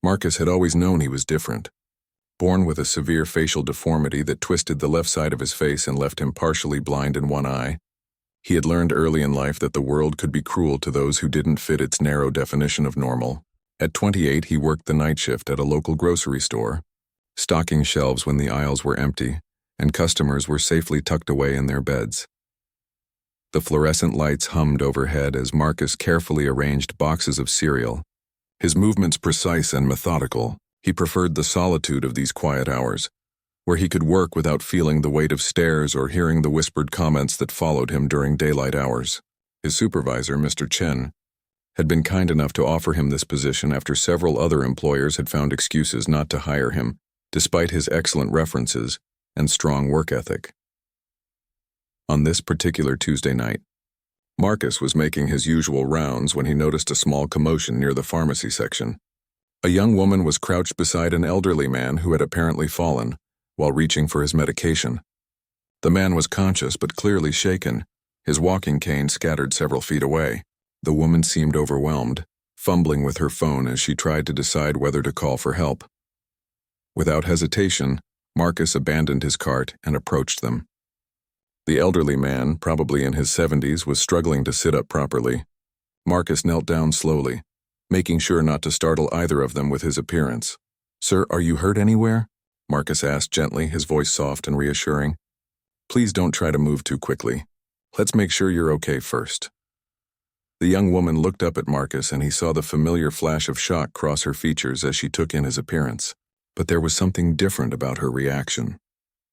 Marcus had always known he was different. Born with a severe facial deformity that twisted the left side of his face and left him partially blind in one eye, he had learned early in life that the world could be cruel to those who didn't fit its narrow definition of normal. At 28, he worked the night shift at a local grocery store, stocking shelves when the aisles were empty and customers were safely tucked away in their beds. The fluorescent lights hummed overhead as Marcus carefully arranged boxes of cereal. His movements precise and methodical, he preferred the solitude of these quiet hours, where he could work without feeling the weight of stares or hearing the whispered comments that followed him during daylight hours. His supervisor, Mr. Chen, had been kind enough to offer him this position after several other employers had found excuses not to hire him, despite his excellent references and strong work ethic. On this particular Tuesday night, Marcus was making his usual rounds when he noticed a small commotion near the pharmacy section. A young woman was crouched beside an elderly man who had apparently fallen while reaching for his medication. The man was conscious but clearly shaken, his walking cane scattered several feet away. The woman seemed overwhelmed, fumbling with her phone as she tried to decide whether to call for help. Without hesitation, Marcus abandoned his cart and approached them. The elderly man, probably in his 70s, was struggling to sit up properly. Marcus knelt down slowly, making sure not to startle either of them with his appearance. "Sir, are you hurt anywhere?" Marcus asked gently, his voice soft and reassuring. "Please don't try to move too quickly. Let's make sure you're okay first." The young woman looked up at Marcus and he saw the familiar flash of shock cross her features as she took in his appearance. But there was something different about her reaction.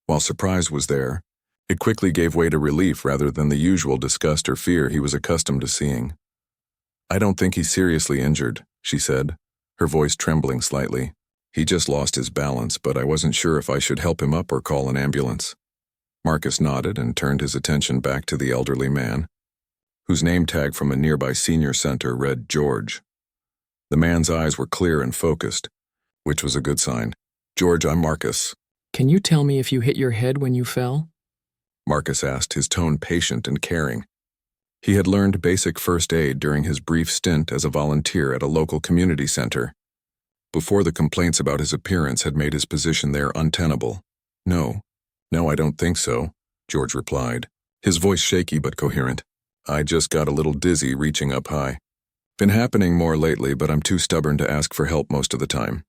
While surprise was there, it quickly gave way to relief rather than the usual disgust or fear he was accustomed to seeing. "I don't think he's seriously injured," she said, her voice trembling slightly. "He just lost his balance, but I wasn't sure if I should help him up or call an ambulance." Marcus nodded and turned his attention back to the elderly man, whose name tag from a nearby senior center read George. The man's eyes were clear and focused, which was a good sign. "George, I'm Marcus." "Can you tell me if you hit your head when you fell?" Marcus asked, his tone patient and caring. He had learned basic first aid during his brief stint as a volunteer at a local community center, before the complaints about his appearance had made his position there untenable. No, I don't think so," George replied, his voice shaky but coherent. "I just got a little dizzy reaching up high. Been happening more lately, but I'm too stubborn to ask for help most of the time."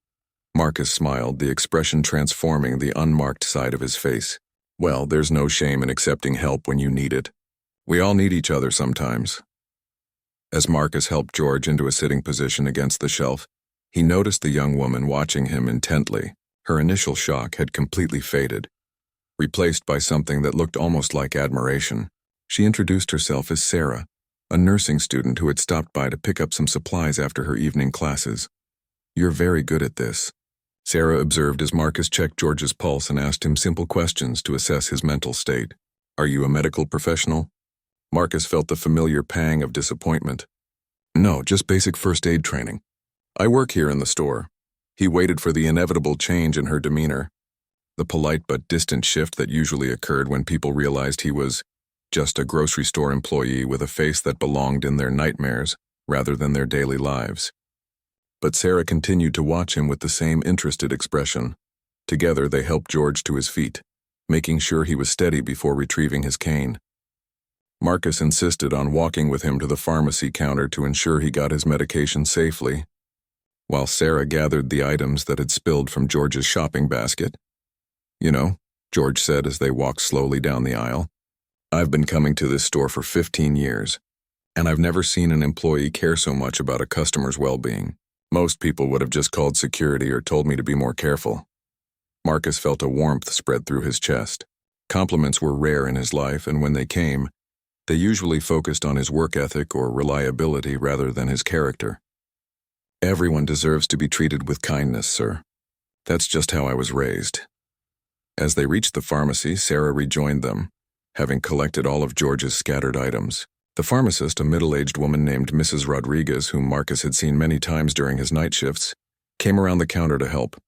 Marcus smiled, the expression transforming the unmarked side of his face. "Well, there's no shame in accepting help when you need it. We all need each other sometimes." As Marcus helped George into a sitting position against the shelf, he noticed the young woman watching him intently. Her initial shock had completely faded, replaced by something that looked almost like admiration. She introduced herself as Sarah, a nursing student who had stopped by to pick up some supplies after her evening classes. "You're very good at this," Sarah observed as Marcus checked George's pulse and asked him simple questions to assess his mental state. "Are you a medical professional?" Marcus felt the familiar pang of disappointment. "No, just basic first aid training. I work here in the store." He waited for the inevitable change in her demeanor, the polite but distant shift that usually occurred when people realized he was just a grocery store employee with a face that belonged in their nightmares rather than their daily lives. But Sarah continued to watch him with the same interested expression. Together they helped George to his feet, making sure he was steady before retrieving his cane. Marcus insisted on walking with him to the pharmacy counter to ensure he got his medication safely, while Sarah gathered the items that had spilled from George's shopping basket. "You know," George said as they walked slowly down the aisle, "I've been coming to this store for 15 years, and I've never seen an employee care so much about a customer's well-being. Most people would have just called security or told me to be more careful." Marcus felt a warmth spread through his chest. Compliments were rare in his life, and when they came, they usually focused on his work ethic or reliability rather than his character. "Everyone deserves to be treated with kindness, sir. That's just how I was raised." As they reached the pharmacy, Sarah rejoined them, having collected all of George's scattered items. The pharmacist, a middle-aged woman named Mrs. Rodriguez, whom Marcus had seen many times during his night shifts, came around the counter to help.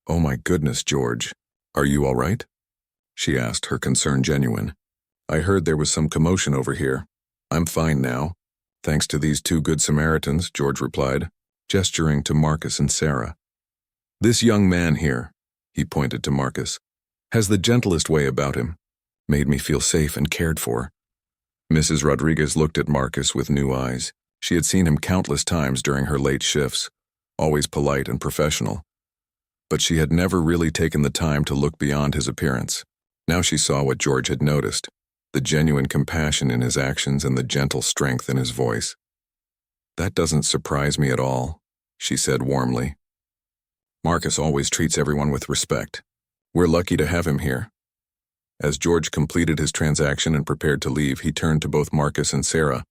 "Oh my goodness, George. Are you all right?" she asked, her concern genuine. "I heard there was some commotion over here." "I'm fine now, thanks to these two good Samaritans," George replied, gesturing to Marcus and Sarah. This young man here, he pointed to Marcus, has the gentlest way about him. Made me feel safe and cared for. Mrs. Rodriguez looked at Marcus with new eyes. She had seen him countless times during her late shifts, always polite and professional. But she had never really taken the time to look beyond his appearance. Now she saw what George had noticed, the genuine compassion in his actions and the gentle strength in his voice. That doesn't surprise me at all, she said warmly. Marcus always treats everyone with respect. We're lucky to have him here. As George completed his transaction and prepared to leave, he turned to both Marcus and Sarah.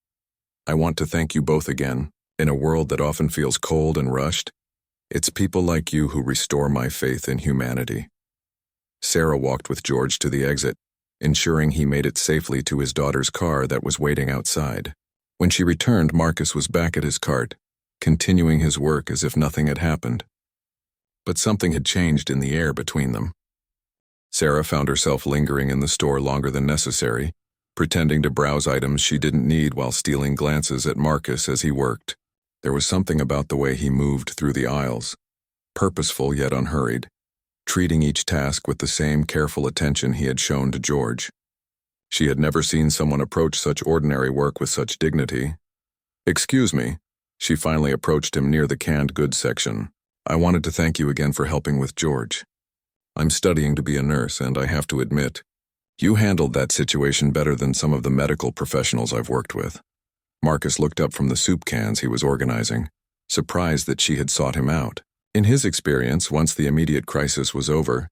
I want to thank you both again. In a world that often feels cold and rushed, it's people like you who restore my faith in humanity. Sarah walked with George to the exit, ensuring he made it safely to his daughter's car that was waiting outside. When she returned, Marcus was back at his cart, continuing his work as if nothing had happened. But something had changed in the air between them. Sarah found herself lingering in the store longer than necessary, pretending to browse items she didn't need while stealing glances at Marcus as he worked. There was something about the way he moved through the aisles, purposeful yet unhurried, treating each task with the same careful attention he had shown to George. She had never seen someone approach such ordinary work with such dignity. Excuse me, she finally approached him near the canned goods section. I wanted to thank you again for helping with George. I'm studying to be a nurse, and I have to admit, you handled that situation better than some of the medical professionals I've worked with. Marcus looked up from the soup cans he was organizing, surprised that she had sought him out. In his experience, once the immediate crisis was over,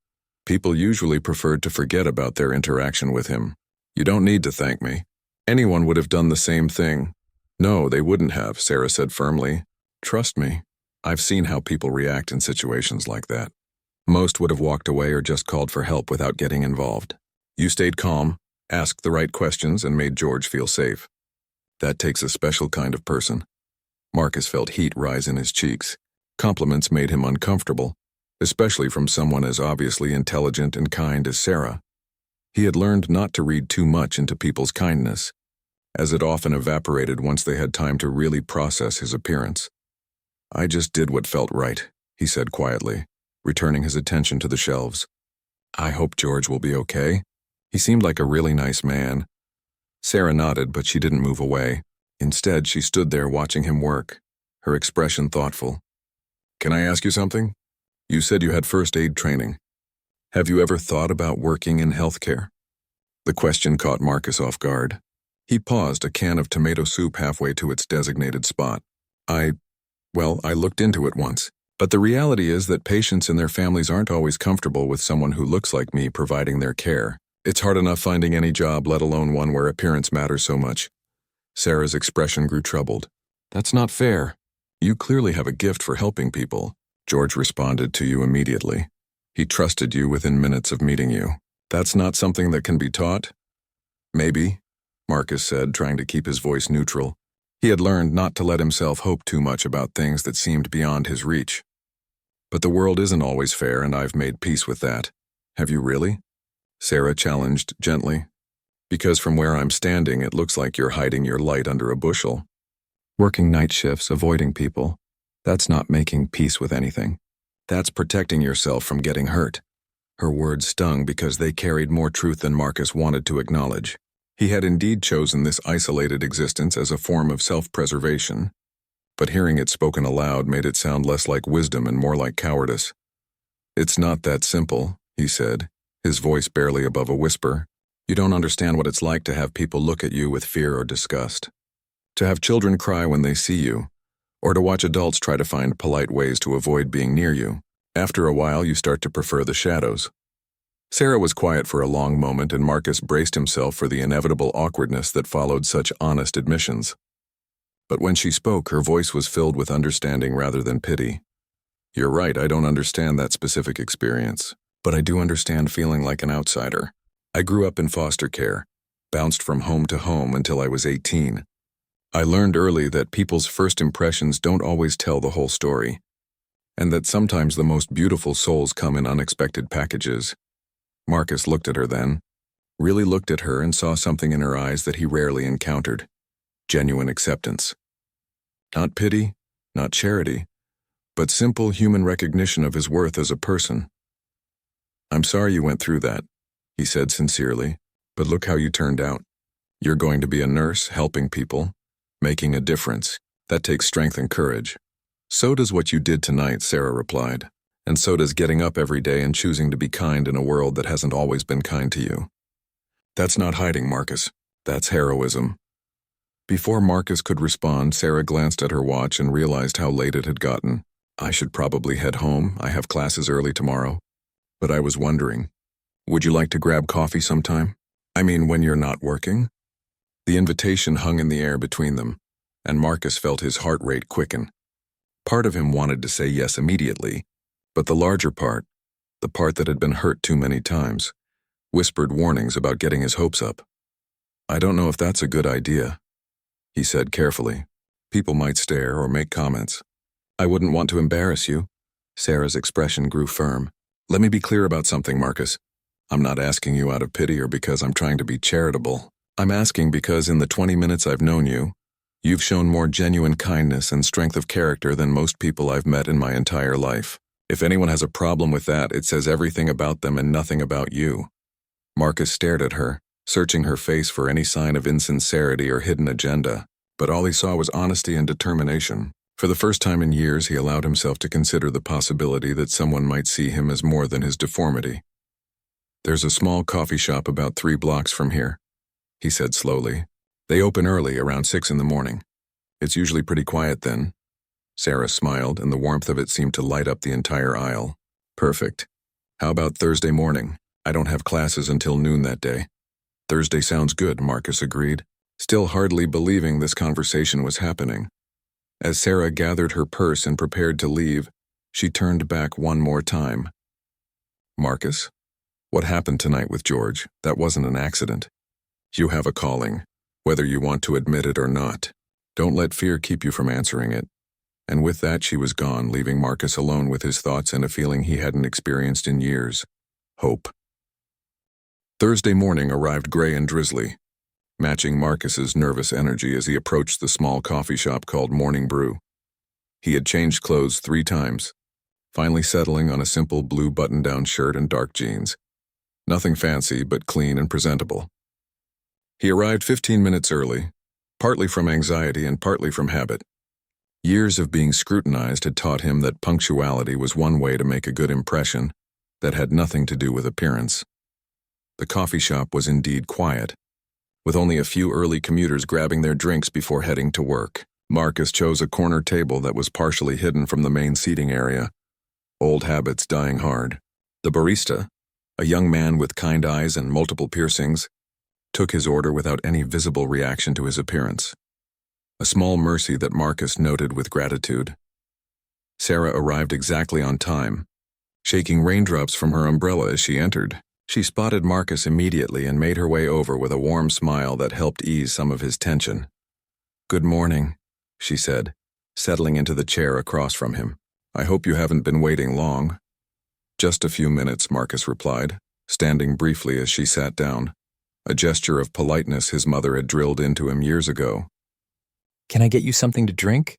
people usually preferred to forget about their interaction with him. You don't need to thank me. Anyone would have done the same thing. No, they wouldn't have, Sarah said firmly. Trust me, I've seen how people react in situations like that. Most would have walked away or just called for help without getting involved. You stayed calm, asked the right questions, and made George feel safe. That takes a special kind of person. Marcus felt heat rise in his cheeks. Compliments made him uncomfortable, especially from someone as obviously intelligent and kind as Sarah. He had learned not to read too much into people's kindness, as it often evaporated once they had time to really process his appearance. I just did what felt right, he said quietly, returning his attention to the shelves. I hope George will be okay. He seemed like a really nice man. Sarah nodded, but she didn't move away. Instead, she stood there watching him work, her expression thoughtful. Can I ask you something? You said you had first aid training. Have you ever thought about working in healthcare? The question caught Marcus off guard. He paused, a can of tomato soup halfway to its designated spot. I looked into it once. But the reality is that patients and their families aren't always comfortable with someone who looks like me providing their care. It's hard enough finding any job, let alone one where appearance matters so much. Sarah's expression grew troubled. That's not fair. You clearly have a gift for helping people. George responded to you immediately. He trusted you within minutes of meeting you. That's not something that can be taught? Maybe, Marcus said, trying to keep his voice neutral. He had learned not to let himself hope too much about things that seemed beyond his reach. But the world isn't always fair, and I've made peace with that. Have you really? Sarah challenged gently. Because from where I'm standing, it looks like you're hiding your light under a bushel. Working night shifts, avoiding people. That's not making peace with anything. That's protecting yourself from getting hurt. Her words stung because they carried more truth than Marcus wanted to acknowledge. He had indeed chosen this isolated existence as a form of self-preservation, but hearing it spoken aloud made it sound less like wisdom and more like cowardice. It's not that simple, he said, his voice barely above a whisper. You don't understand what it's like to have people look at you with fear or disgust, to have children cry when they see you, or to watch adults try to find polite ways to avoid being near you. After a while, you start to prefer the shadows. Sarah was quiet for a long moment, and Marcus braced himself for the inevitable awkwardness that followed such honest admissions. But when she spoke, her voice was filled with understanding rather than pity. You're right, I don't understand that specific experience, but I do understand feeling like an outsider. I grew up in foster care, bounced from home to home until I was 18. I learned early that people's first impressions don't always tell the whole story, and that sometimes the most beautiful souls come in unexpected packages. Marcus looked at her then, really looked at her, and saw something in her eyes that he rarely encountered. Genuine acceptance. Not pity, not charity, but simple human recognition of his worth as a person. "I'm sorry you went through that," he said sincerely, "but look how you turned out. You're going to be a nurse, helping people, making a difference. That takes strength and courage." "So does what you did tonight," Sarah replied. "And so does getting up every day and choosing to be kind in a world that hasn't always been kind to you." "That's not hiding, Marcus. That's heroism." Before Marcus could respond, Sarah glanced at her watch and realized how late it had gotten. "I should probably head home. I have classes early tomorrow. But I was wondering, would you like to grab coffee sometime? I mean, when you're not working?" The invitation hung in the air between them, and Marcus felt his heart rate quicken. Part of him wanted to say yes immediately, but the larger part, the part that had been hurt too many times, whispered warnings about getting his hopes up. "I don't know if that's a good idea," he said carefully. "People might stare or make comments." "I wouldn't want to embarrass you." Sarah's expression grew firm. "Let me be clear about something, Marcus. I'm not asking you out of pity or because I'm trying to be charitable. I'm asking because in the 20 minutes I've known you, you've shown more genuine kindness and strength of character than most people I've met in my entire life. If anyone has a problem with that, it says everything about them and nothing about you." Marcus stared at her, searching her face for any sign of insincerity or hidden agenda, but all he saw was honesty and determination. For the first time in years, he allowed himself to consider the possibility that someone might see him as more than his deformity. "There's a small coffee shop about 3 blocks from here," he said slowly. "They open early, around 6 in the morning. It's usually pretty quiet then." Sarah smiled, and the warmth of it seemed to light up the entire aisle. "Perfect. How about Thursday morning? I don't have classes until noon that day." "Thursday sounds good," Marcus agreed, still hardly believing this conversation was happening. As Sarah gathered her purse and prepared to leave, she turned back one more time. "Marcus, what happened tonight with George? That wasn't an accident. You have a calling, whether you want to admit it or not. Don't let fear keep you from answering it." And with that she was gone, leaving Marcus alone with his thoughts and a feeling he hadn't experienced in years: hope. Thursday morning arrived gray and drizzly, matching Marcus's nervous energy as he approached the small coffee shop called Morning Brew. He had changed clothes 3 times, finally settling on a simple blue button-down shirt and dark jeans. Nothing fancy, but clean and presentable. He arrived 15 minutes early, partly from anxiety and partly from habit. Years of being scrutinized had taught him that punctuality was one way to make a good impression that had nothing to do with appearance. The coffee shop was indeed quiet, with only a few early commuters grabbing their drinks before heading to work. Marcus chose a corner table that was partially hidden from the main seating area, old habits dying hard. The barista, a young man with kind eyes and multiple piercings, took his order without any visible reaction to his appearance. A small mercy that Marcus noted with gratitude. Sarah arrived exactly on time, shaking raindrops from her umbrella as she entered. She spotted Marcus immediately and made her way over with a warm smile that helped ease some of his tension. "Good morning," she said, settling into the chair across from him. "I hope you haven't been waiting long." "Just a few minutes," Marcus replied, standing briefly as she sat down, a gesture of politeness his mother had drilled into him years ago. Can I get you something to drink?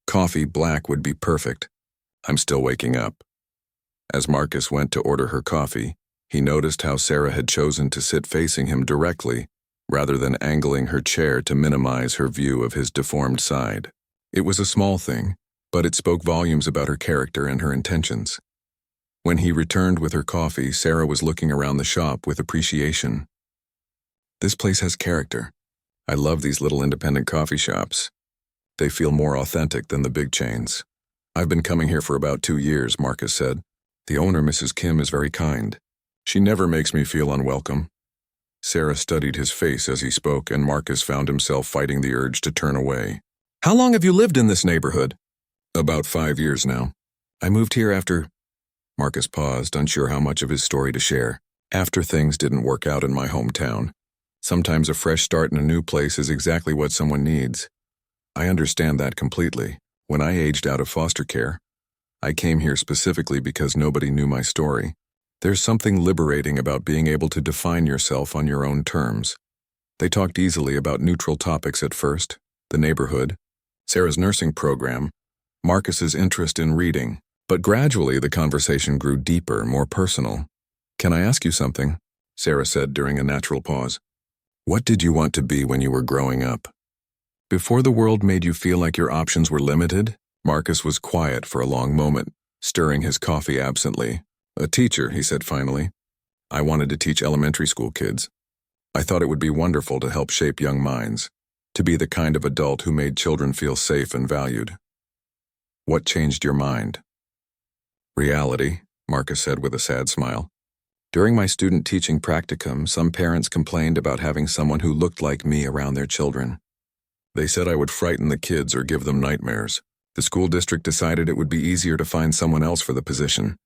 "Coffee black would be perfect. I'm still waking up." As Marcus went to order her coffee, he noticed how Sarah had chosen to sit facing him directly, rather than angling her chair to minimize her view of his deformed side. It was a small thing, but it spoke volumes about her character and her intentions. When he returned with her coffee, Sarah was looking around the shop with appreciation. "This place has character. I love these little independent coffee shops. They feel more authentic than the big chains." "I've been coming here for about 2 years," Marcus said. "The owner, Mrs. Kim, is very kind. She never makes me feel unwelcome." Sarah studied his face as he spoke, and Marcus found himself fighting the urge to turn away. "How long have you lived in this neighborhood?" "About 5 years now. I moved here after—" Marcus paused, unsure how much of his story to share. "After things didn't work out in my hometown. Sometimes a fresh start in a new place is exactly what someone needs. I understand that completely. When I aged out of foster care, I came here specifically because nobody knew my story. There's something liberating about being able to define yourself on your own terms." They talked easily about neutral topics at first: the neighborhood, Sarah's nursing program, Marcus's interest in reading, but gradually the conversation grew deeper, more personal. "Can I ask you something?" Sarah said during a natural pause. "What did you want to be when you were growing up?" Before the world made you feel like your options were limited? Marcus was quiet for a long moment, stirring his coffee absently. "A teacher," he said finally. "I wanted to teach elementary school kids. I thought it would be wonderful to help shape young minds, to be the kind of adult who made children feel safe and valued." "What changed your mind?" "Reality," Marcus said with a sad smile. "During my student teaching practicum, some parents complained about having someone who looked like me around their children. They said I would frighten the kids or give them nightmares. The school district decided it would be easier to find someone else for the position."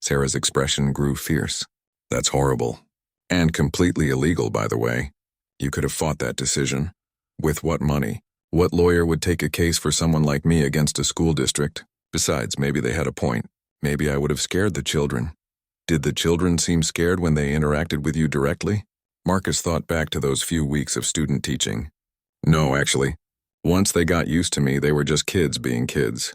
Sarah's expression grew fierce. "That's horrible. And completely illegal, by the way. You could have fought that decision. With what money? What lawyer would take a case for someone like me against a school district? Besides, maybe they had a point. Maybe I would have scared the children. Did the children seem scared when they interacted with you directly?" Marcus thought back to those few weeks of student teaching. "No, actually. Once they got used to me, they were just kids being kids.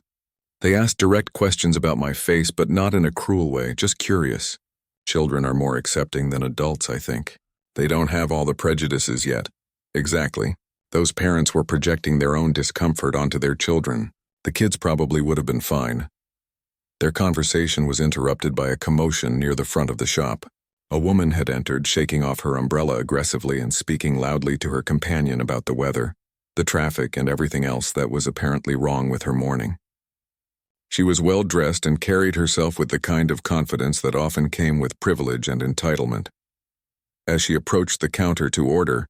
They asked direct questions about my face, but not in a cruel way, just curious. Children are more accepting than adults, I think. They don't have all the prejudices yet." "Exactly. Those parents were projecting their own discomfort onto their children. The kids probably would have been fine." Their conversation was interrupted by a commotion near the front of the shop. A woman had entered, shaking off her umbrella aggressively and speaking loudly to her companion about the weather, the traffic, and everything else that was apparently wrong with her morning. She was well dressed and carried herself with the kind of confidence that often came with privilege and entitlement. As she approached the counter to order,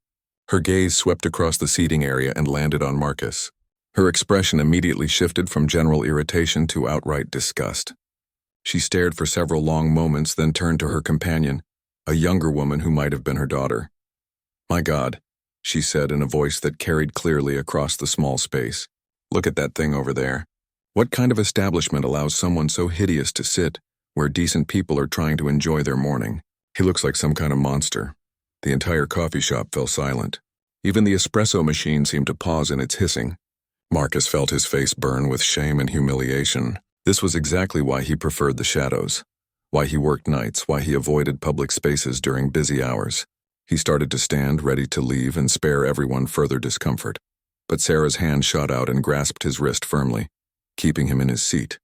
her gaze swept across the seating area and landed on Marcus. Her expression immediately shifted from general irritation to outright disgust. She stared for several long moments, then turned to her companion, a younger woman who might have been her daughter. "My God," she said in a voice that carried clearly across the small space. "Look at that thing over there. What kind of establishment allows someone so hideous to sit where decent people are trying to enjoy their morning? He looks like some kind of monster." The entire coffee shop fell silent. Even the espresso machine seemed to pause in its hissing. Marcus felt his face burn with shame and humiliation. This was exactly why he preferred the shadows, why he worked nights, why he avoided public spaces during busy hours. He started to stand, ready to leave and spare everyone further discomfort. But Sarah's hand shot out and grasped his wrist firmly, keeping him in his seat.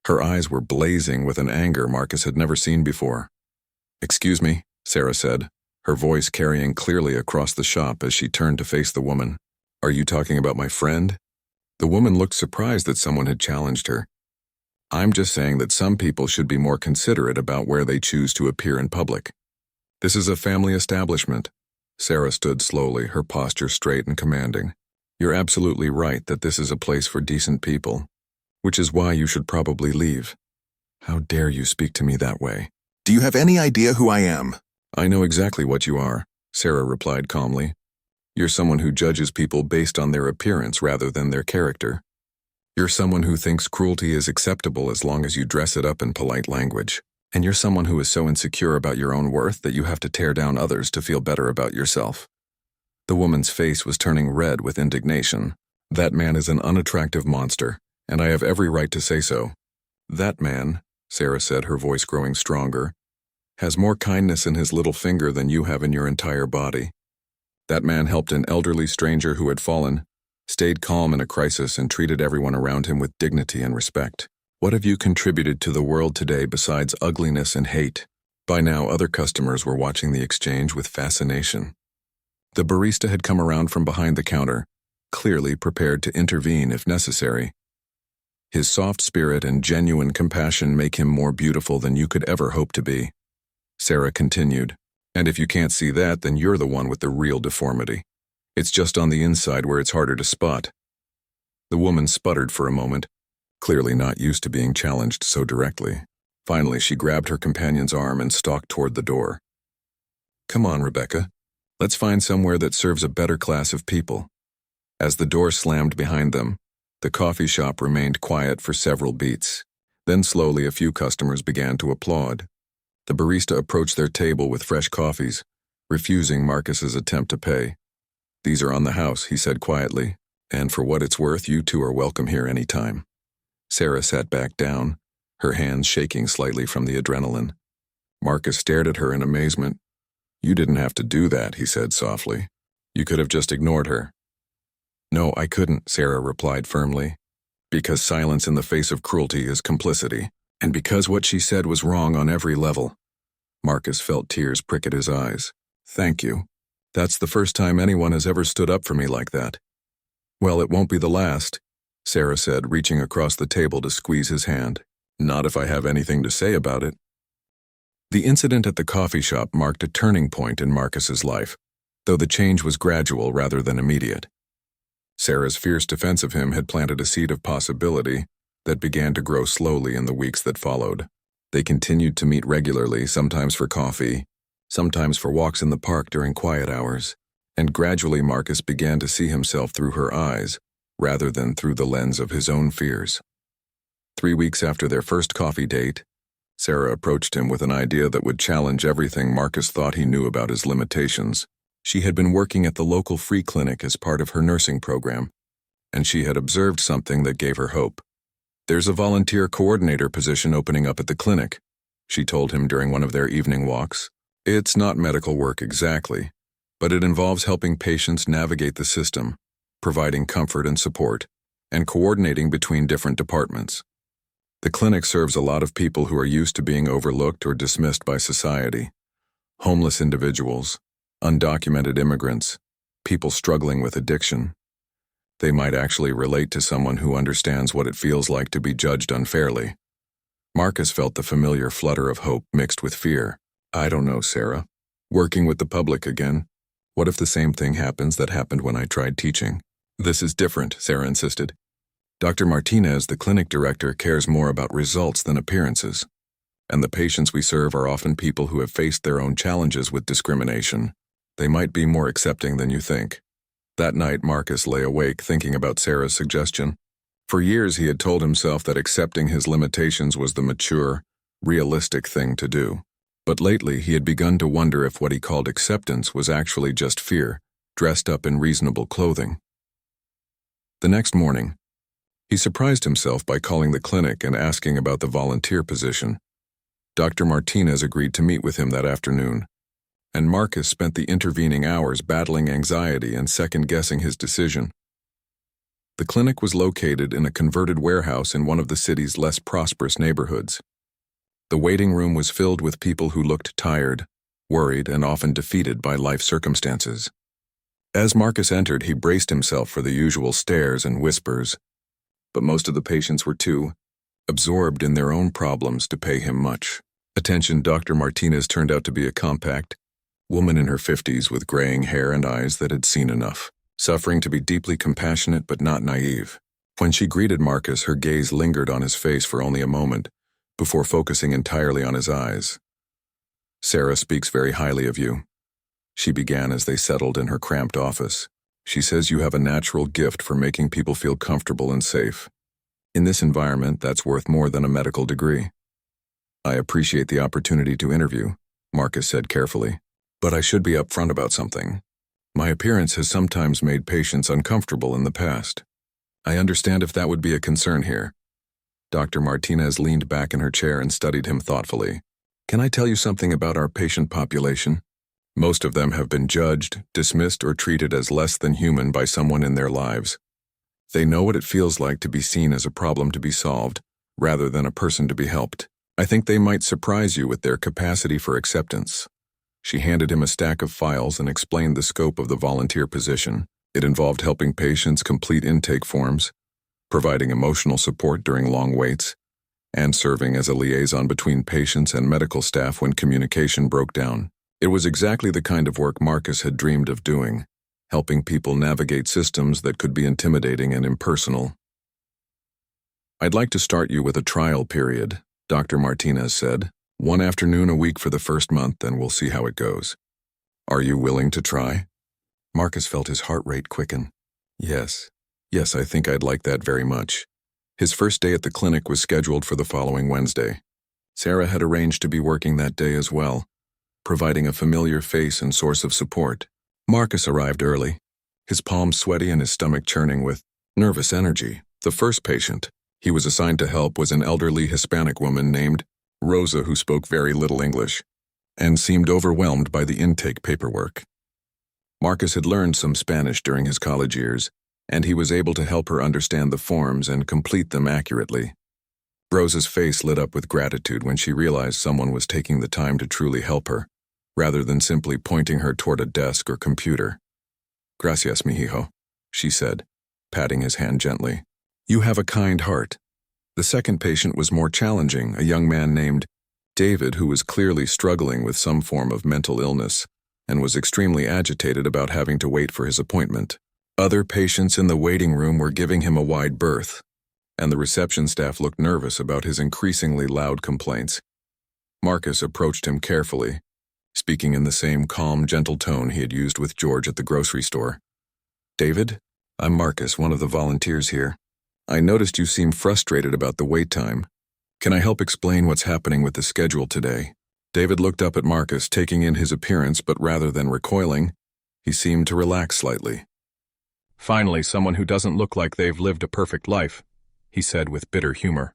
Her eyes were blazing with an anger Marcus had never seen before. "Excuse me," Sarah said, her voice carrying clearly across the shop as she turned to face the woman. "Are you talking about my friend?" The woman looked surprised that someone had challenged her. "I'm just saying that some people should be more considerate about where they choose to appear in public. This is a family establishment." Sarah stood slowly, her posture straight and commanding. "You're absolutely right that this is a place for decent people, which is why you should probably leave." "How dare you speak to me that way?" "Do you have any idea who I am?" "I know exactly what you are," Sarah replied calmly. "You're someone who judges people based on their appearance rather than their character. You're someone who thinks cruelty is acceptable as long as you dress it up in polite language. And you're someone who is so insecure about your own worth that you have to tear down others to feel better about yourself." The woman's face was turning red with indignation. "That man is an unattractive monster, and I have every right to say so." "That man," Sarah said, her voice growing stronger, "has more kindness in his little finger than you have in your entire body. That man helped an elderly stranger who had fallen, stayed calm in a crisis, and treated everyone around him with dignity and respect. What have you contributed to the world today besides ugliness and hate?" By now, other customers were watching the exchange with fascination. The barista had come around from behind the counter, clearly prepared to intervene if necessary. His soft spirit and genuine compassion make him more beautiful than you could ever hope to be. Sarah continued, "And if you can't see that, then you're the one with the real deformity. It's just on the inside where it's harder to spot." The woman sputtered for a moment, clearly not used to being challenged so directly. Finally, she grabbed her companion's arm and stalked toward the door. "Come on, Rebecca. Let's find somewhere that serves a better class of people." As the door slammed behind them, the coffee shop remained quiet for several beats. Then slowly a few customers began to applaud. The barista approached their table with fresh coffees, refusing Marcus's attempt to pay. "These are on the house," he said quietly, "and for what it's worth, you two are welcome here any time." Sarah sat back down, her hands shaking slightly from the adrenaline. Marcus stared at her in amazement. "You didn't have to do that," he said softly. "You could have just ignored her." "No, I couldn't," Sarah replied firmly. "Because silence in the face of cruelty is complicity, and because what she said was wrong on every level." Marcus felt tears prick at his eyes. "Thank you. That's the first time anyone has ever stood up for me like that." "Well, it won't be the last," Sarah said, reaching across the table to squeeze his hand. "Not if I have anything to say about it." The incident at the coffee shop marked a turning point in Marcus's life, though the change was gradual rather than immediate. Sarah's fierce defense of him had planted a seed of possibility that began to grow slowly in the weeks that followed. They continued to meet regularly, sometimes for coffee, sometimes for walks in the park during quiet hours, and gradually Marcus began to see himself through her eyes, rather than through the lens of his own fears. 3 weeks after their first coffee date, Sarah approached him with an idea that would challenge everything Marcus thought he knew about his limitations. She had been working at the local free clinic as part of her nursing program, and she had observed something that gave her hope. "There's a volunteer coordinator position opening up at the clinic," she told him during one of their evening walks. "It's not medical work exactly, but it involves helping patients navigate the system, providing comfort and support, and coordinating between different departments. The clinic serves a lot of people who are used to being overlooked or dismissed by society. Homeless individuals, undocumented immigrants, people struggling with addiction. They might actually relate to someone who understands what it feels like to be judged unfairly." Marcus felt the familiar flutter of hope mixed with fear. "I don't know, Sarah. Working with the public again. What if the same thing happens that happened when I tried teaching?" "This is different," Sarah insisted. "Dr. Martinez, the clinic director, cares more about results than appearances. And the patients we serve are often people who have faced their own challenges with discrimination. They might be more accepting than you think." That night, Marcus lay awake thinking about Sarah's suggestion. For years, he had told himself that accepting his limitations was the mature, realistic thing to do. But lately, he had begun to wonder if what he called acceptance was actually just fear, dressed up in reasonable clothing. The next morning, he surprised himself by calling the clinic and asking about the volunteer position. Dr. Martinez agreed to meet with him that afternoon, and Marcus spent the intervening hours battling anxiety and second-guessing his decision. The clinic was located in a converted warehouse in one of the city's less prosperous neighborhoods. The waiting room was filled with people who looked tired, worried, and often defeated by life circumstances. As Marcus entered, he braced himself for the usual stares and whispers, but most of the patients were too absorbed in their own problems to pay him much attention. Dr. Martinez turned out to be a compact woman in her 50s with graying hair and eyes that had seen enough, suffering to be deeply compassionate but not naive. When she greeted Marcus, her gaze lingered on his face for only a moment, before focusing entirely on his eyes. "Sarah speaks very highly of you," she began as they settled in her cramped office. "She says you have a natural gift for making people feel comfortable and safe. In this environment, that's worth more than a medical degree." "I appreciate the opportunity to interview," Marcus said carefully. "But I should be upfront about something. My appearance has sometimes made patients uncomfortable in the past. I understand if that would be a concern here." Dr. Martinez leaned back in her chair and studied him thoughtfully. "Can I tell you something about our patient population? Most of them have been judged, dismissed, or treated as less than human by someone in their lives. They know what it feels like to be seen as a problem to be solved, rather than a person to be helped. I think they might surprise you with their capacity for acceptance." She handed him a stack of files and explained the scope of the volunteer position. It involved helping patients complete intake forms, providing emotional support during long waits, and serving as a liaison between patients and medical staff when communication broke down. It was exactly the kind of work Marcus had dreamed of doing, helping people navigate systems that could be intimidating and impersonal. "I'd like to start you with a trial period," Dr. Martinez said. "1 afternoon a week for the first month, and we'll see how it goes. Are you willing to try?" Marcus felt his heart rate quicken. Yes, I think I'd like that very much." His first day at the clinic was scheduled for the following Wednesday. Sarah had arranged to be working that day as well, providing a familiar face and source of support. Marcus arrived early, his palms sweaty and his stomach churning with nervous energy. The first patient, he was assigned to help was an elderly Hispanic woman named Rosa who spoke very little English and seemed overwhelmed by the intake paperwork. Marcus had learned some Spanish during his college years, and he was able to help her understand the forms and complete them accurately. Rosa's face lit up with gratitude when she realized someone was taking the time to truly help her, rather than simply pointing her toward a desk or computer. "Gracias, mijo," she said, patting his hand gently. "You have a kind heart." The second patient was more challenging, a young man named David who was clearly struggling with some form of mental illness and was extremely agitated about having to wait for his appointment. Other patients in the waiting room were giving him a wide berth, and the reception staff looked nervous about his increasingly loud complaints. Marcus approached him carefully, speaking in the same calm, gentle tone he had used with George at the grocery store. "David, I'm Marcus, one of the volunteers here. I noticed you seem frustrated about the wait time. Can I help explain what's happening with the schedule today?" David looked up at Marcus, taking in his appearance, but rather than recoiling, he seemed to relax slightly. "Finally, someone who doesn't look like they've lived a perfect life," he said with bitter humor.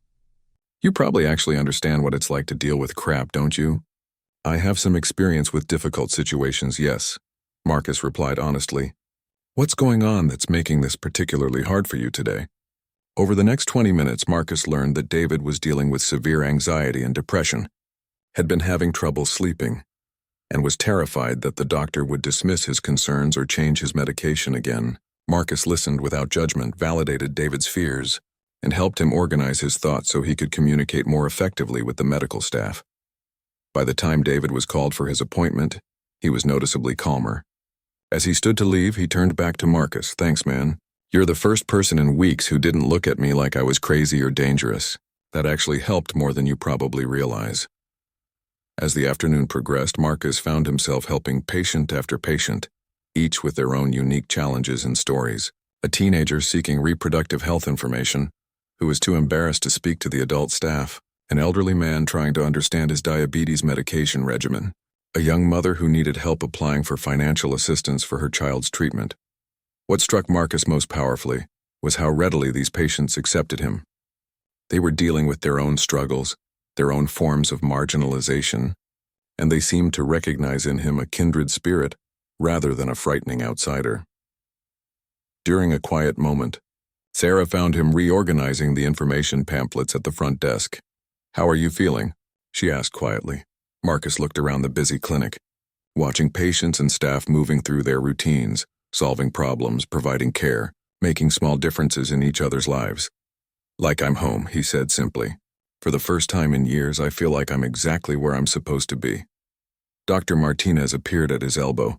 "You probably actually understand what it's like to deal with crap, don't you?" "I have some experience with difficult situations, yes," Marcus replied honestly. "What's going on that's making this particularly hard for you today?" Over the next 20 minutes, Marcus learned that David was dealing with severe anxiety and depression, had been having trouble sleeping, and was terrified that the doctor would dismiss his concerns or change his medication again. Marcus listened without judgment, validated David's fears, and helped him organize his thoughts so he could communicate more effectively with the medical staff. By the time David was called for his appointment, he was noticeably calmer. As he stood to leave, he turned back to Marcus. "Thanks, man. You're the first person in weeks who didn't look at me like I was crazy or dangerous. That actually helped more than you probably realize." As the afternoon progressed, Marcus found himself helping patient after patient, each with their own unique challenges and stories. A teenager seeking reproductive health information, who was too embarrassed to speak to the adult staff. An elderly man trying to understand his diabetes medication regimen. A young mother who needed help applying for financial assistance for her child's treatment. What struck Marcus most powerfully was how readily these patients accepted him. They were dealing with their own struggles, their own forms of marginalization, and they seemed to recognize in him a kindred spirit rather than a frightening outsider. During a quiet moment, Sarah found him reorganizing the information pamphlets at the front desk. "How are you feeling?" she asked quietly. Marcus looked around the busy clinic, watching patients and staff moving through their routines, solving problems, providing care, making small differences in each other's lives. "Like I'm home," he said simply. "For the first time in years, I feel like I'm exactly where I'm supposed to be." Dr. Martinez appeared at his elbow,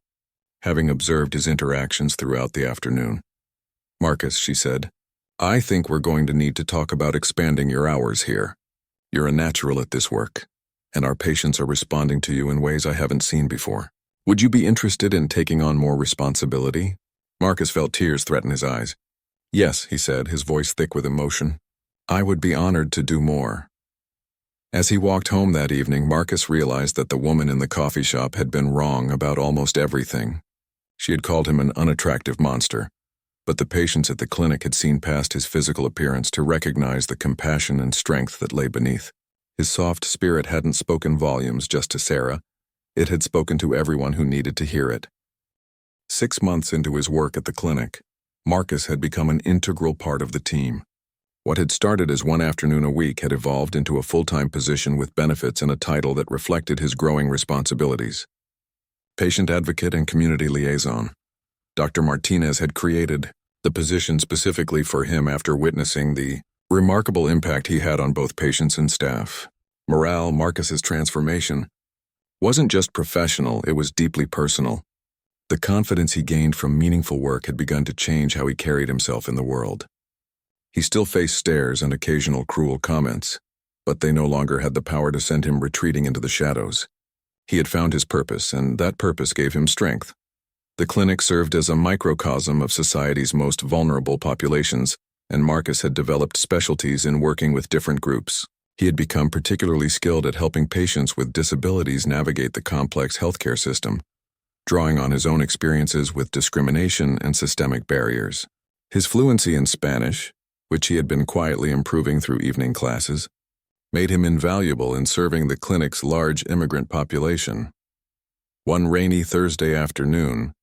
having observed his interactions throughout the afternoon. "Marcus," she said, "I think we're going to need to talk about expanding your hours here. You're a natural at this work, and our patients are responding to you in ways I haven't seen before. Would you be interested in taking on more responsibility?" Marcus felt tears threaten his eyes. "Yes," he said, his voice thick with emotion. "I would be honored to do more." As he walked home that evening, Marcus realized that the woman in the coffee shop had been wrong about almost everything. She had called him an unattractive monster, but the patients at the clinic had seen past his physical appearance to recognize the compassion and strength that lay beneath. His soft spirit hadn't spoken volumes just to Sarah. It had spoken to everyone who needed to hear it. 6 months into his work at the clinic, Marcus had become an integral part of the team. What had started as one afternoon a week had evolved into a full-time position with benefits and a title that reflected his growing responsibilities. Patient advocate and community liaison. Dr. Martinez had created the position specifically for him after witnessing the remarkable impact he had on both patients and staff. Morale, Marcus's transformation, wasn't just professional, it was deeply personal. The confidence he gained from meaningful work had begun to change how he carried himself in the world. He still faced stares and occasional cruel comments, but they no longer had the power to send him retreating into the shadows. He had found his purpose, and that purpose gave him strength. The clinic served as a microcosm of society's most vulnerable populations, and Marcus had developed specialties in working with different groups. He had become particularly skilled at helping patients with disabilities navigate the complex healthcare system, drawing on his own experiences with discrimination and systemic barriers. His fluency in Spanish, which he had been quietly improving through evening classes, made him invaluable in serving the clinic's large immigrant population. One rainy Thursday afternoon,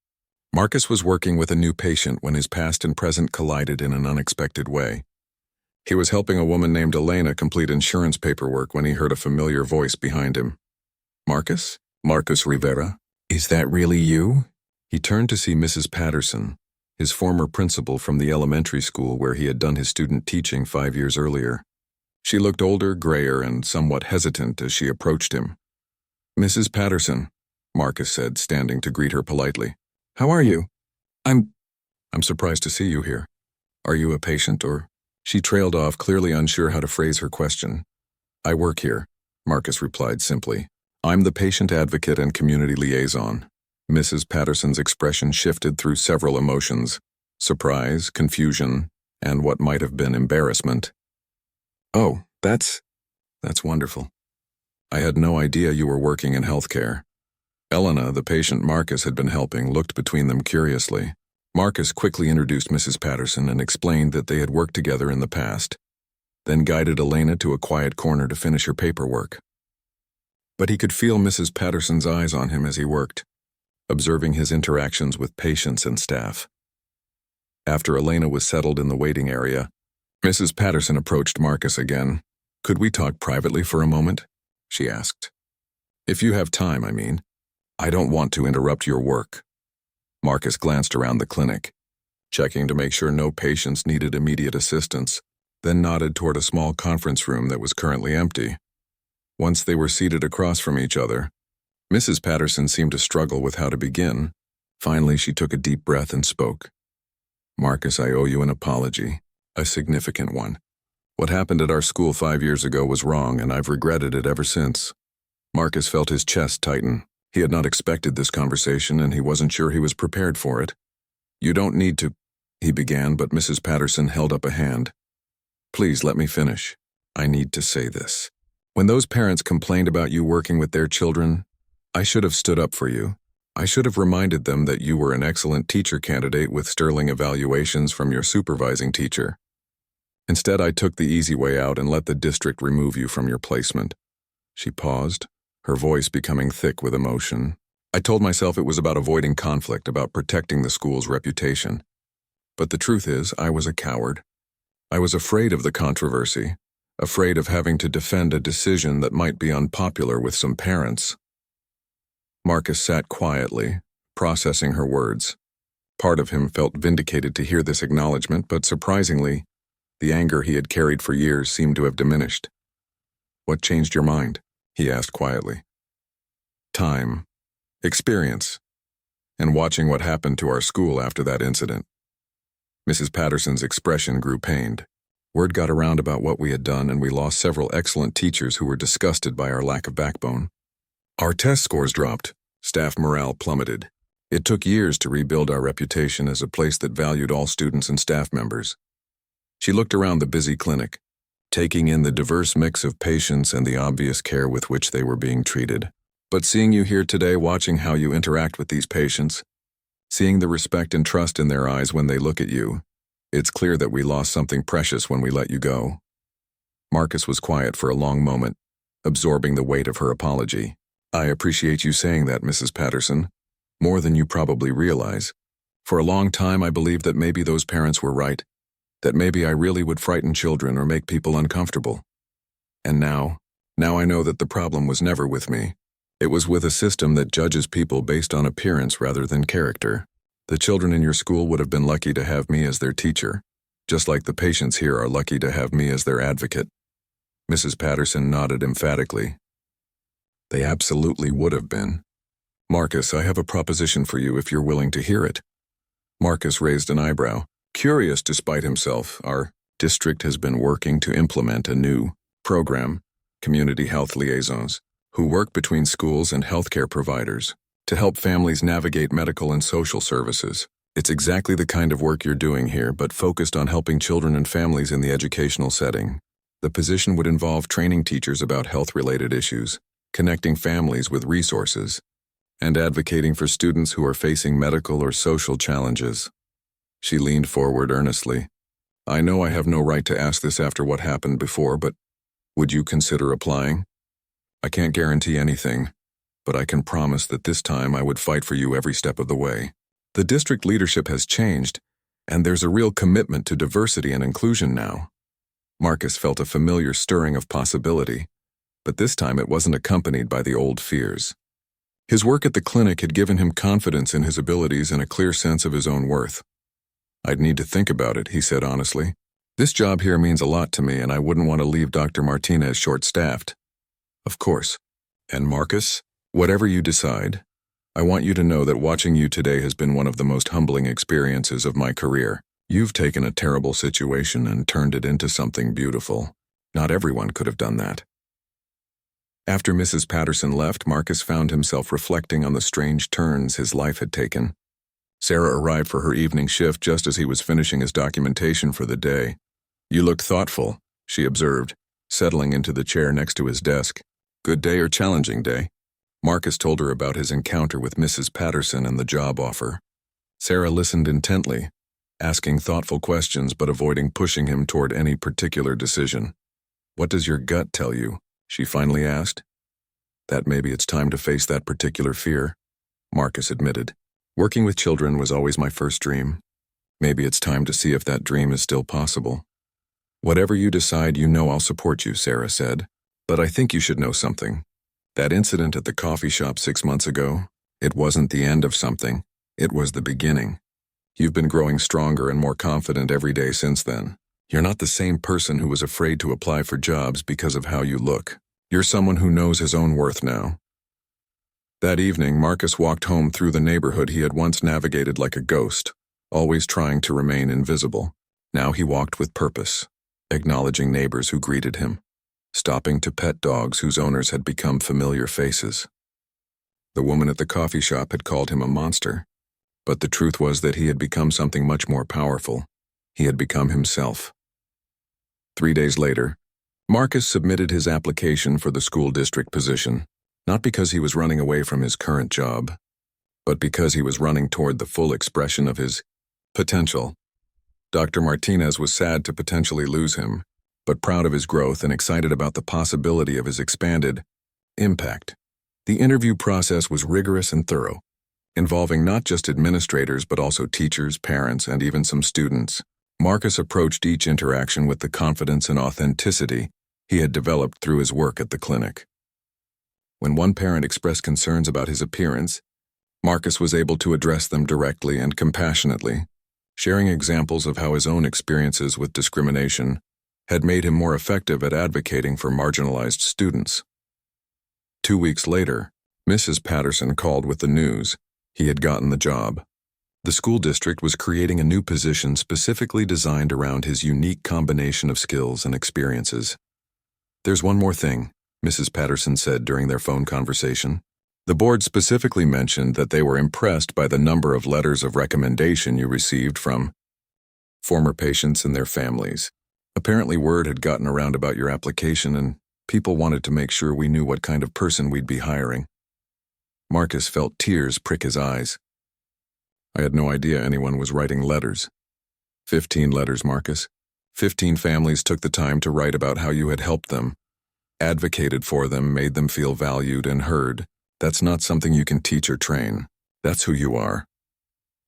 Marcus was working with a new patient when his past and present collided in an unexpected way. He was helping a woman named Elena complete insurance paperwork when he heard a familiar voice behind him. "Marcus? Marcus Rivera? Is that really you?" He turned to see Mrs. Patterson, his former principal from the elementary school where he had done his student teaching 5 years earlier. She looked older, grayer, and somewhat hesitant as she approached him. "Mrs. Patterson," Marcus said, standing to greet her politely. "How are you?" I'm surprised to see you here. Are you a patient or—" She trailed off, clearly unsure how to phrase her question. "I work here," Marcus replied simply. "I'm the patient advocate and community liaison." Mrs. Patterson's expression shifted through several emotions: surprise, confusion, and what might have been embarrassment. "Oh, that's wonderful. I had no idea you were working in healthcare." Elena, the patient Marcus had been helping, looked between them curiously. Marcus quickly introduced Mrs. Patterson and explained that they had worked together in the past, then guided Elena to a quiet corner to finish her paperwork. But he could feel Mrs. Patterson's eyes on him as he worked, observing his interactions with patients and staff. After Elena was settled in the waiting area, Mrs. Patterson approached Marcus again. "Could we talk privately for a moment?" she asked. "If you have time, I mean. I don't want to interrupt your work." Marcus glanced around the clinic, checking to make sure no patients needed immediate assistance, then nodded toward a small conference room that was currently empty. Once they were seated across from each other, Mrs. Patterson seemed to struggle with how to begin. Finally, she took a deep breath and spoke. "Marcus, I owe you an apology, a significant one. What happened at our school 5 years ago was wrong, and I've regretted it ever since." Marcus felt his chest tighten. He had not expected this conversation, and he wasn't sure he was prepared for it. "You don't need to," he began, but Mrs. Patterson held up a hand. "Please let me finish. I need to say this. When those parents complained about you working with their children, I should have stood up for you. I should have reminded them that you were an excellent teacher candidate with sterling evaluations from your supervising teacher. Instead, I took the easy way out and let the district remove you from your placement." She paused, her voice becoming thick with emotion. "I told myself it was about avoiding conflict, about protecting the school's reputation. But the truth is, I was a coward. I was afraid of the controversy, afraid of having to defend a decision that might be unpopular with some parents." Marcus sat quietly, processing her words. Part of him felt vindicated to hear this acknowledgement, but surprisingly, the anger he had carried for years seemed to have diminished. "What changed your mind?" he asked quietly. "Time, experience, and watching what happened to our school after that incident." Mrs. Patterson's expression grew pained. "Word got around about what we had done, and we lost several excellent teachers who were disgusted by our lack of backbone. Our test scores dropped, staff morale plummeted. It took years to rebuild our reputation as a place that valued all students and staff members." She looked around the busy clinic, taking in the diverse mix of patients and the obvious care with which they were being treated. "But seeing you here today, watching how you interact with these patients, seeing the respect and trust in their eyes when they look at you, it's clear that we lost something precious when we let you go." Marcus was quiet for a long moment, absorbing the weight of her apology. "I appreciate you saying that, Mrs. Patterson, more than you probably realize. For a long time I believed that maybe those parents were right, that maybe I really would frighten children or make people uncomfortable. And now I know that the problem was never with me. It was with a system that judges people based on appearance rather than character. The children in your school would have been lucky to have me as their teacher, just like the patients here are lucky to have me as their advocate." Mrs. Patterson nodded emphatically. "They absolutely would have been. Marcus, I have a proposition for you if you're willing to hear it." Marcus raised an eyebrow. Curious despite himself, our district has been working to implement a new program, community health liaisons, who work between schools and healthcare providers to help families navigate medical and social services. It's exactly the kind of work you're doing here, but focused on helping children and families in the educational setting. The position would involve training teachers about health-related issues, connecting families with resources, and advocating for students who are facing medical or social challenges. She leaned forward earnestly. I know I have no right to ask this after what happened before, but would you consider applying? I can't guarantee anything, but I can promise that this time I would fight for you every step of the way. The district leadership has changed, and there's a real commitment to diversity and inclusion now. Marcus felt a familiar stirring of possibility, but this time it wasn't accompanied by the old fears. His work at the clinic had given him confidence in his abilities and a clear sense of his own worth. I'd need to think about it, he said honestly. This job here means a lot to me, and I wouldn't want to leave Dr. Martinez short-staffed. Of course. And Marcus, whatever you decide, I want you to know that watching you today has been one of the most humbling experiences of my career. You've taken a terrible situation and turned it into something beautiful. Not everyone could have done that. After Mrs. Patterson left, Marcus found himself reflecting on the strange turns his life had taken. Sarah arrived for her evening shift just as he was finishing his documentation for the day. You look thoughtful, she observed, settling into the chair next to his desk. Good day or challenging day? Marcus told her about his encounter with Mrs. Patterson and the job offer. Sarah listened intently, asking thoughtful questions but avoiding pushing him toward any particular decision. What does your gut tell you? She finally asked. That maybe it's time to face that particular fear, Marcus admitted. Working with children was always my first dream. Maybe it's time to see if that dream is still possible. Whatever you decide, you know I'll support you, Sarah said. But I think you should know something. That incident at the coffee shop 6 months ago, it wasn't the end of something. It was the beginning. You've been growing stronger and more confident every day since then. You're not the same person who was afraid to apply for jobs because of how you look. You're someone who knows his own worth now. That evening, Marcus walked home through the neighborhood he had once navigated like a ghost, always trying to remain invisible. Now he walked with purpose, acknowledging neighbors who greeted him, stopping to pet dogs whose owners had become familiar faces. The woman at the coffee shop had called him a monster, but the truth was that he had become something much more powerful. He had become himself. 3 days later, Marcus submitted his application for the school district position, not because he was running away from his current job, but because he was running toward the full expression of his potential. Dr. Martinez was sad to potentially lose him, but proud of his growth and excited about the possibility of his expanded impact. The interview process was rigorous and thorough, involving not just administrators but also teachers, parents, and even some students. Marcus approached each interaction with the confidence and authenticity he had developed through his work at the clinic. When one parent expressed concerns about his appearance, Marcus was able to address them directly and compassionately, sharing examples of how his own experiences with discrimination had made him more effective at advocating for marginalized students. 2 weeks later, Mrs. Patterson called with the news he had gotten the job. The school district was creating a new position specifically designed around his unique combination of skills and experiences. There's one more thing, Mrs. Patterson said during their phone conversation. The board specifically mentioned that they were impressed by the number of letters of recommendation you received from former patients and their families. Apparently word had gotten around about your application and people wanted to make sure we knew what kind of person we'd be hiring. Marcus felt tears prick his eyes. I had no idea anyone was writing letters. 15 letters, Marcus. 15 families took the time to write about how you had helped them, advocated for them, made them feel valued and heard. That's not something you can teach or train. That's who you are.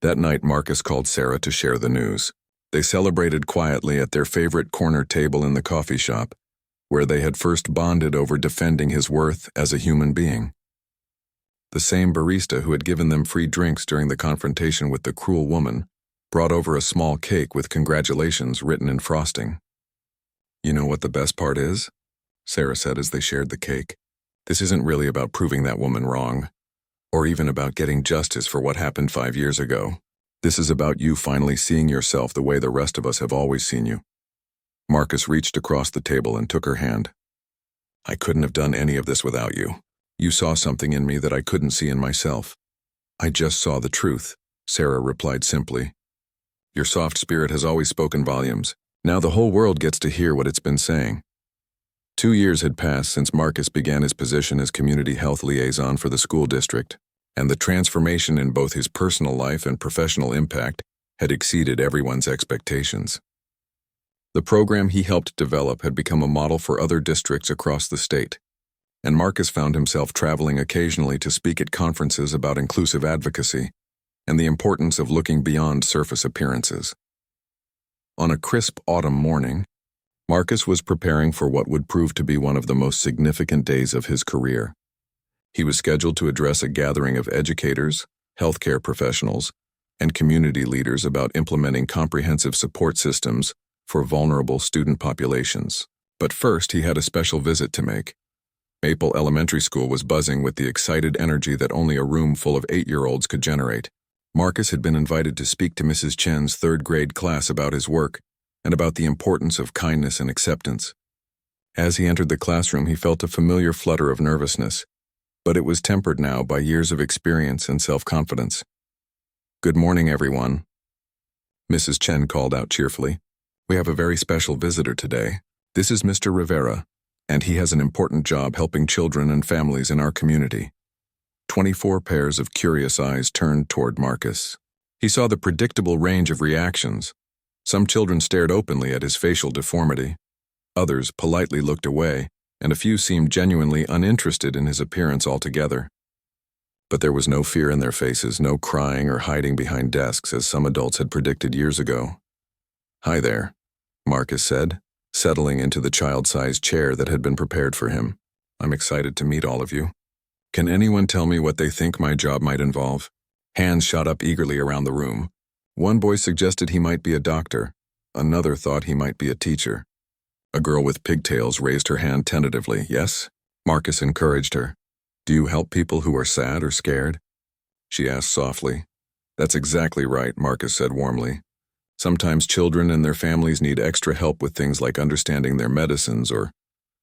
That night, Marcus called Sarah to share the news. They celebrated quietly at their favorite corner table in the coffee shop, where they had first bonded over defending his worth as a human being. The same barista who had given them free drinks during the confrontation with the cruel woman brought over a small cake with congratulations written in frosting. You know what the best part is? Sarah said as they shared the cake. This isn't really about proving that woman wrong, or even about getting justice for what happened 5 years ago. This is about you finally seeing yourself the way the rest of us have always seen you. Marcus reached across the table and took her hand. I couldn't have done any of this without you. You saw something in me that I couldn't see in myself. I just saw the truth, Sarah replied simply. Your soft spirit has always spoken volumes. Now the whole world gets to hear what it's been saying. 2 years had passed since Marcus began his position as community health liaison for the school district, and the transformation in both his personal life and professional impact had exceeded everyone's expectations. The program he helped develop had become a model for other districts across the state, and Marcus found himself traveling occasionally to speak at conferences about inclusive advocacy and the importance of looking beyond surface appearances. On a crisp autumn morning, Marcus was preparing for what would prove to be one of the most significant days of his career. He was scheduled to address a gathering of educators, healthcare professionals, and community leaders about implementing comprehensive support systems for vulnerable student populations. But first, he had a special visit to make. Maple Elementary School was buzzing with the excited energy that only a room full of 8-year-olds could generate. Marcus had been invited to speak to Mrs. Chen's third-grade class about his work and about the importance of kindness and acceptance. As he entered the classroom, he felt a familiar flutter of nervousness, but it was tempered now by years of experience and self-confidence. "Good morning, everyone," Mrs. Chen called out cheerfully. "We have a very special visitor today. This is Mr. Rivera, and he has an important job helping children and families in our community." 24 pairs of curious eyes turned toward Marcus. He saw the predictable range of reactions. Some children stared openly at his facial deformity. Others politely looked away, and a few seemed genuinely uninterested in his appearance altogether. But there was no fear in their faces, no crying or hiding behind desks as some adults had predicted years ago. "Hi there," Marcus said, settling into the child-sized chair that had been prepared for him. "I'm excited to meet all of you. Can anyone tell me what they think my job might involve?" Hands shot up eagerly around the room. One boy suggested he might be a doctor. Another thought he might be a teacher. A girl with pigtails raised her hand tentatively. "Yes?" Marcus encouraged her. "Do you help people who are sad or scared?" she asked softly. "That's exactly right," Marcus said warmly. "Sometimes children and their families need extra help with things like understanding their medicines or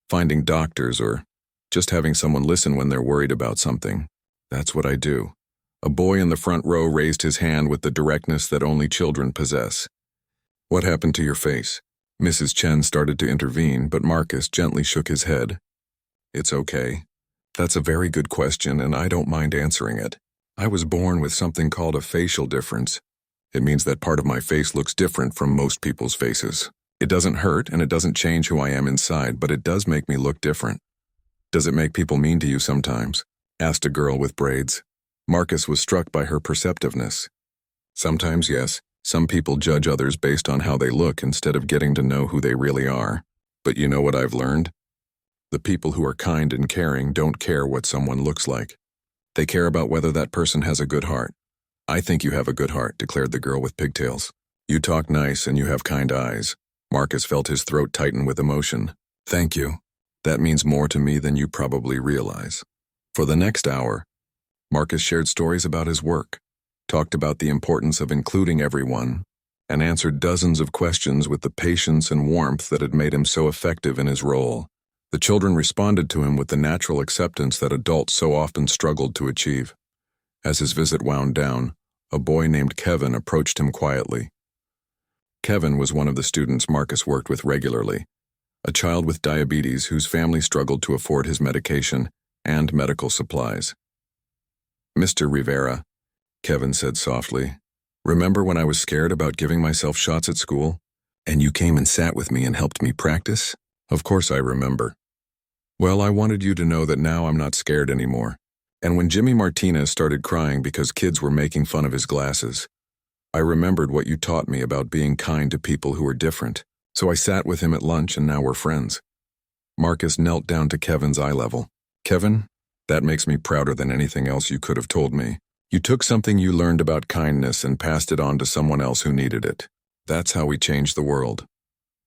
finding doctors or just having someone listen when they're worried about something. That's what I do." A boy in the front row raised his hand with the directness that only children possess. "What happened to your face?" Mrs. Chen started to intervene, but Marcus gently shook his head. "It's okay. That's a very good question, and I don't mind answering it. I was born with something called a facial difference. It means that part of my face looks different from most people's faces. It doesn't hurt, and it doesn't change who I am inside, but it does make me look different." "Does it make people mean to you sometimes?" asked a girl with braids. Marcus was struck by her perceptiveness. "Sometimes, yes. Some people judge others based on how they look instead of getting to know who they really are. But you know what I've learned? The people who are kind and caring don't care what someone looks like. They care about whether that person has a good heart." "I think you have a good heart," declared the girl with pigtails. "You talk nice and you have kind eyes." Marcus felt his throat tighten with emotion. "Thank you. That means more to me than you probably realize." For the next hour, Marcus shared stories about his work, talked about the importance of including everyone, and answered dozens of questions with the patience and warmth that had made him so effective in his role. The children responded to him with the natural acceptance that adults so often struggled to achieve. As his visit wound down, a boy named Kevin approached him quietly. Kevin was one of the students Marcus worked with regularly, a child with diabetes whose family struggled to afford his medication and medical supplies. "Mr. Rivera," Kevin said softly, "remember when I was scared about giving myself shots at school? And you came and sat with me and helped me practice?" "Of course I remember." "Well, I wanted you to know that now I'm not scared anymore. And when Jimmy Martinez started crying because kids were making fun of his glasses, I remembered what you taught me about being kind to people who are different. So I sat with him at lunch and now we're friends." Marcus knelt down to Kevin's eye level. "Kevin, that makes me prouder than anything else you could have told me. You took something you learned about kindness and passed it on to someone else who needed it. That's how we change the world.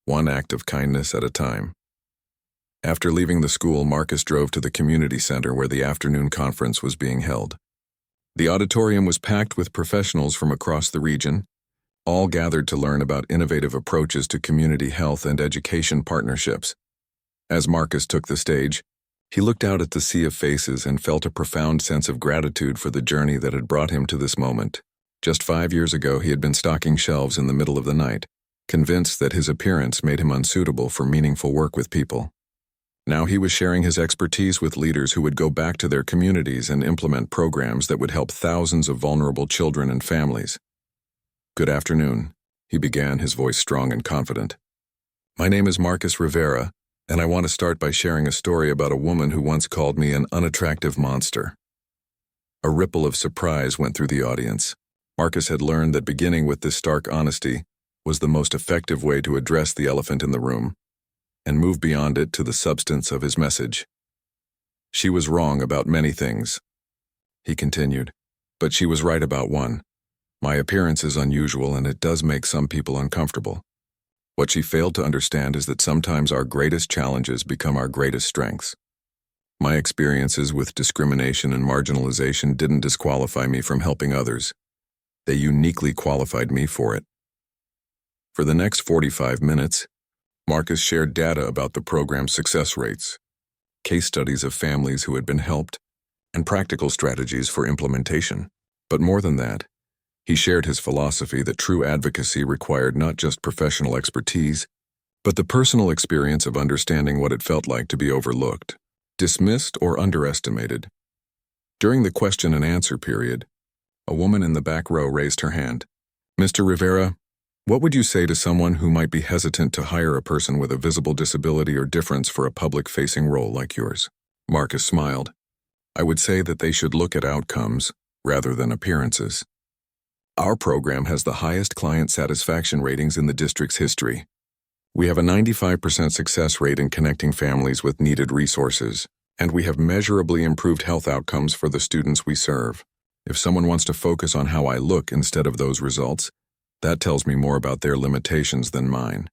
One act of kindness at a time." After leaving the school, Marcus drove to the community center where the afternoon conference was being held. The auditorium was packed with professionals from across the region, all gathered to learn about innovative approaches to community health and education partnerships. As Marcus took the stage, he looked out at the sea of faces and felt a profound sense of gratitude for the journey that had brought him to this moment. Just 5 years ago, he had been stocking shelves in the middle of the night, convinced that his appearance made him unsuitable for meaningful work with people. Now he was sharing his expertise with leaders who would go back to their communities and implement programs that would help thousands of vulnerable children and families. "Good afternoon," he began, his voice strong and confident. My name is Marcus Rivera, and I want to start by sharing a story about a woman who once called me an unattractive monster. A ripple of surprise went through the audience. Marcus had learned that beginning with this stark honesty was the most effective way to address the elephant in the room and move beyond it to the substance of his message. She was wrong about many things, he continued, but she was right about one. My appearance is unusual and it does make some people uncomfortable. What she failed to understand is that sometimes our greatest challenges become our greatest strengths. My experiences with discrimination and marginalization didn't disqualify me from helping others. They uniquely qualified me for it. For the next 45 minutes, Marcus shared data about the program's success rates, case studies of families who had been helped, and practical strategies for implementation. But more than that, he shared his philosophy that true advocacy required not just professional expertise, but the personal experience of understanding what it felt like to be overlooked, dismissed, or underestimated. During the question and answer period, a woman in the back row raised her hand. Mr. Rivera, what would you say to someone who might be hesitant to hire a person with a visible disability or difference for a public-facing role like yours? Marcus smiled. I would say that they should look at outcomes rather than appearances. Our program has the highest client satisfaction ratings in the district's history. We have a 95% success rate in connecting families with needed resources, and we have measurably improved health outcomes for the students we serve. If someone wants to focus on how I look instead of those results, that tells me more about their limitations than mine.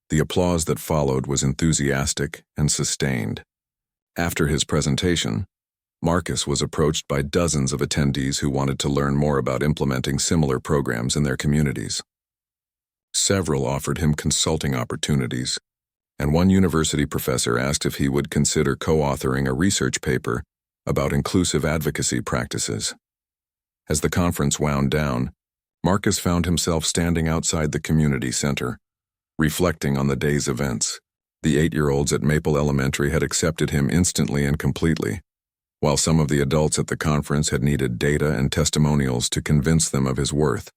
The applause that followed was enthusiastic and sustained. After his presentation, Marcus was approached by dozens of attendees who wanted to learn more about implementing similar programs in their communities. Several offered him consulting opportunities, and one university professor asked if he would consider co-authoring a research paper about inclusive advocacy practices. As the conference wound down, Marcus found himself standing outside the community center, reflecting on the day's events. The 8-year-olds at Maple Elementary had accepted him instantly and completely, while some of the adults at the conference had needed data and testimonials to convince them of his worth.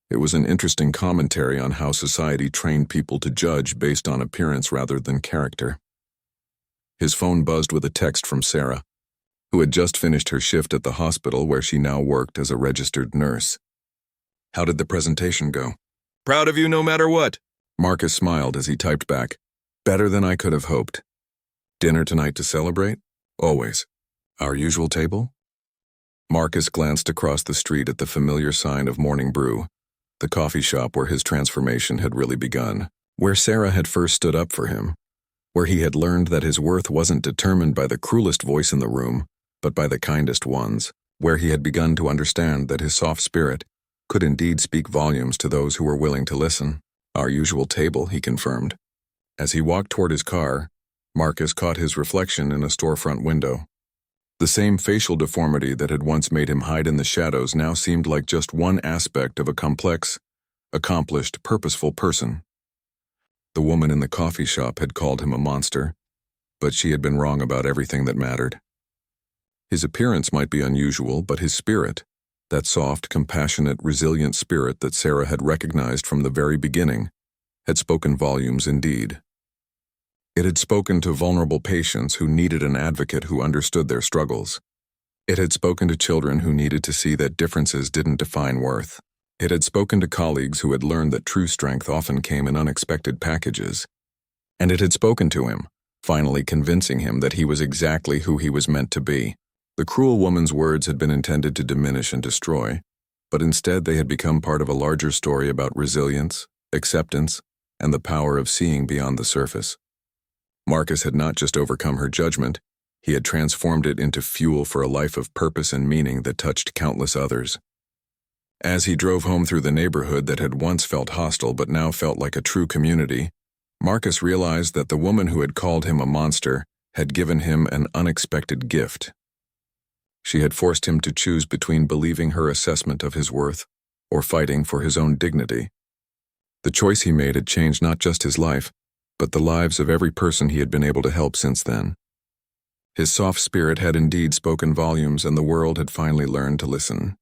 It was an interesting commentary on how society trained people to judge based on appearance rather than character. His phone buzzed with a text from Sarah, who had just finished her shift at the hospital where she now worked as a registered nurse. How did the presentation go? Proud of you no matter what. Marcus smiled as he typed back, better than I could have hoped. Dinner tonight to celebrate? Always. Our usual table? Marcus glanced across the street at the familiar sign of Morning Brew, the coffee shop where his transformation had really begun, where Sarah had first stood up for him, where he had learned that his worth wasn't determined by the cruelest voice in the room, but by the kindest ones, where he had begun to understand that his soft spirit could indeed speak volumes to those who were willing to listen. Our usual table, he confirmed. As he walked toward his car, Marcus caught his reflection in a storefront window. The same facial deformity that had once made him hide in the shadows now seemed like just one aspect of a complex, accomplished, purposeful person. The woman in the coffee shop had called him a monster, but she had been wrong about everything that mattered. His appearance might be unusual, but his spirit, that soft, compassionate, resilient spirit that Sarah had recognized from the very beginning, had spoken volumes indeed. It had spoken to vulnerable patients who needed an advocate who understood their struggles. It had spoken to children who needed to see that differences didn't define worth. It had spoken to colleagues who had learned that true strength often came in unexpected packages. And it had spoken to him, finally convincing him that he was exactly who he was meant to be. The cruel woman's words had been intended to diminish and destroy, but instead they had become part of a larger story about resilience, acceptance, and the power of seeing beyond the surface. Marcus had not just overcome her judgment, he had transformed it into fuel for a life of purpose and meaning that touched countless others. As he drove home through the neighborhood that had once felt hostile but now felt like a true community, Marcus realized that the woman who had called him a monster had given him an unexpected gift. She had forced him to choose between believing her assessment of his worth or fighting for his own dignity. The choice he made had changed not just his life, but the lives of every person he had been able to help since then. His soft spirit had indeed spoken volumes, and the world had finally learned to listen.